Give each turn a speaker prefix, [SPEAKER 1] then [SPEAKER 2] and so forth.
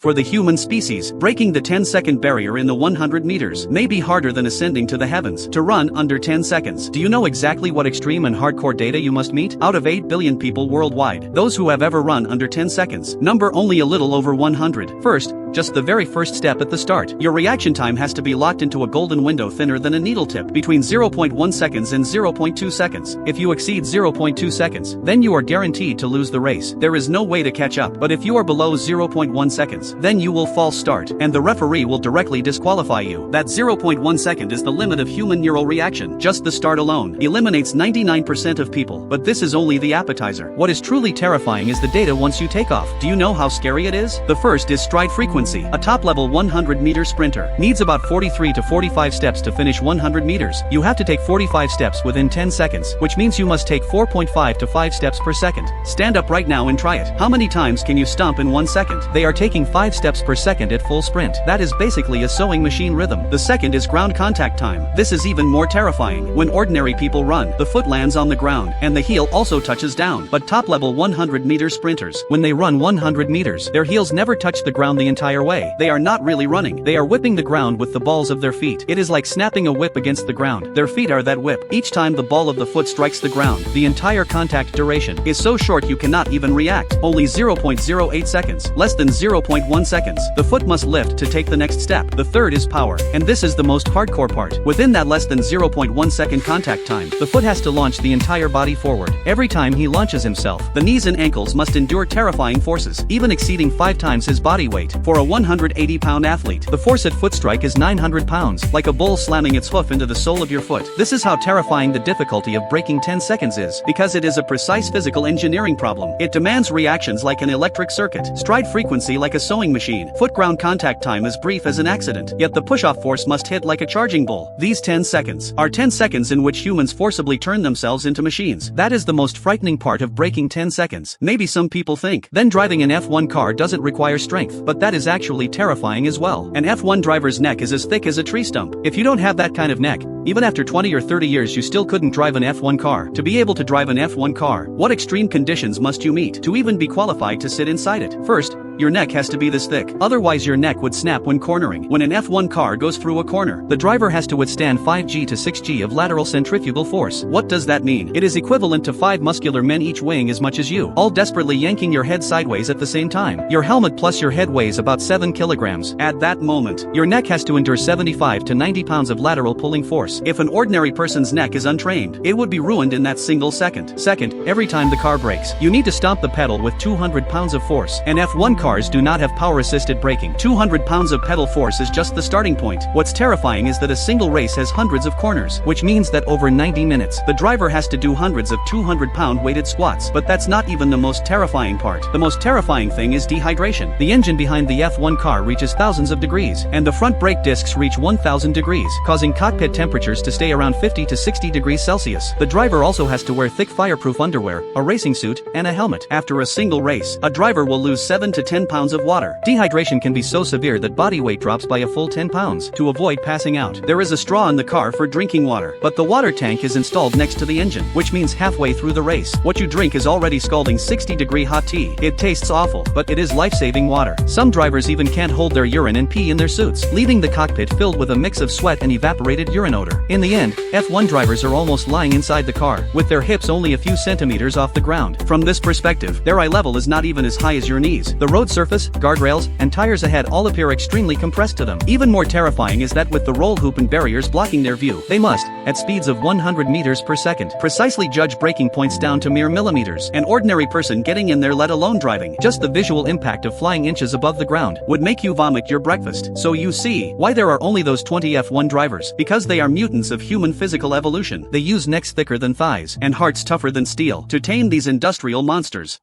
[SPEAKER 1] For the human species, breaking the 10-second barrier in the 100 meters may be harder than ascending to the heavens. To run under 10 seconds. Do you know exactly what extreme and hardcore data you must meet? Out of 8 billion people worldwide, those who have ever run under 10 seconds number only a little over 100. First, just the very first step at the start. Your reaction time has to be locked into a golden window thinner than a needle tip, between 0.1 seconds and 0.2 seconds. If you exceed 0.2 seconds, then you are guaranteed to lose the race. There is no way to catch up, but if you are below 0.1 seconds, then you will false start, and the referee will directly disqualify you. That 0.1 second is the limit of human neural reaction. Just the start alone eliminates 99% of people, but this is only the appetizer. What is truly terrifying is the data once you take off. Do you know how scary it is? The first is stride frequency. A top-level 100-meter sprinter needs about 43 to 45 steps to finish 100 meters. You have to take 45 steps within 10 seconds, which means you must take 4.5 to 5 steps per second. Stand up right now and try it. How many times can you stomp in 1 second? They are taking 5 steps per second at full sprint. That is basically a sewing machine rhythm. The second is ground contact time. This is even more terrifying. When ordinary people run, the foot lands on the ground, and the heel also touches down. But top-level 100-meter sprinters, when they run 100 meters, their heels never touch the ground the entire way. They are not really running. They are whipping the ground with the balls of their feet. It is like snapping a whip against the ground. Their feet are that whip. Each time the ball of the foot strikes the ground, the entire contact duration is so short you cannot even react. Only 0.08 seconds. Less than 0.1 seconds. The foot must lift to take the next step. The third is power. And this is the most hardcore part. Within that less than 0.1 second contact time, the foot has to launch the entire body forward. Every time he launches himself, the knees and ankles must endure terrifying forces, even exceeding 5 times his body weight. For a 180-pound athlete, the force at foot strike is 900 pounds, like a bull slamming its hoof into the sole of your foot. This is how terrifying the difficulty of breaking 10 seconds is, because it is a precise physical engineering problem. It demands reactions like an electric circuit, stride frequency like a sewing machine, foot ground contact time as brief as an accident, yet the push-off force must hit like a charging bull. These 10 seconds are 10 seconds in which humans forcibly turn themselves into machines. That is the most frightening part of breaking 10 seconds. Maybe some people think, then driving an F1 car doesn't require strength, but that is actually terrifying as well. An F1 driver's neck is as thick as a tree stump. If you don't have that kind of neck, even after 20 or 30 years you still couldn't drive an F1 car. To be able to drive an F1 car, what extreme conditions must you meet to even be qualified to sit inside it? First, your neck has to be this thick, otherwise your neck would snap when cornering. When an F1 car goes through a corner, the driver has to withstand 5G to 6G of lateral centrifugal force. What does that mean? It is equivalent to 5 muscular men each weighing as much as you, all desperately yanking your head sideways at the same time. Your helmet plus your head weighs about 7 kilograms. At that moment, your neck has to endure 75 to 90 pounds of lateral pulling force. If an ordinary person's neck is untrained, it would be ruined in that single second. Second, every time the car brakes, you need to stomp the pedal with 200 pounds of force. An F1 cars do not have power-assisted braking. 200 pounds of pedal force is just the starting point. What's terrifying is that a single race has hundreds of corners, which means that over 90 minutes, the driver has to do hundreds of 200-pound weighted squats. But that's not even the most terrifying part. The most terrifying thing is dehydration. The engine behind the F1 car reaches thousands of degrees, and the front brake discs reach 1,000 degrees, causing cockpit temperatures to stay around 50 to 60 degrees Celsius. The driver also has to wear thick fireproof underwear, a racing suit, and a helmet. After a single race, a driver will lose 7 to 10 pounds of water. Dehydration can be so severe that body weight drops by a full 10 pounds. To avoid passing out, there is a straw in the car for drinking water, but the water tank is installed next to the engine, which means halfway through the race, what you drink is already scalding 60-degree hot tea. It tastes awful, but it is life-saving water. Some drivers even can't hold their urine and pee in their suits, leaving the cockpit filled with a mix of sweat and evaporated urine odor. In the end, F1 drivers are almost lying inside the car, with their hips only a few centimeters off the ground. From this perspective, their eye level is not even as high as your knees. The road surface, guardrails, and tires ahead all appear extremely compressed to them. Even more terrifying is that with the roll hoop and barriers blocking their view, they must, at speeds of 100 meters per second, precisely judge braking points down to mere millimeters. An ordinary person getting in there, let alone driving, just the visual impact of flying inches above the ground, would make you vomit your breakfast. So you see, why there are only those 20 F1 drivers, because they are mutants of human physical evolution. They use necks thicker than thighs, and hearts tougher than steel, to tame these industrial monsters.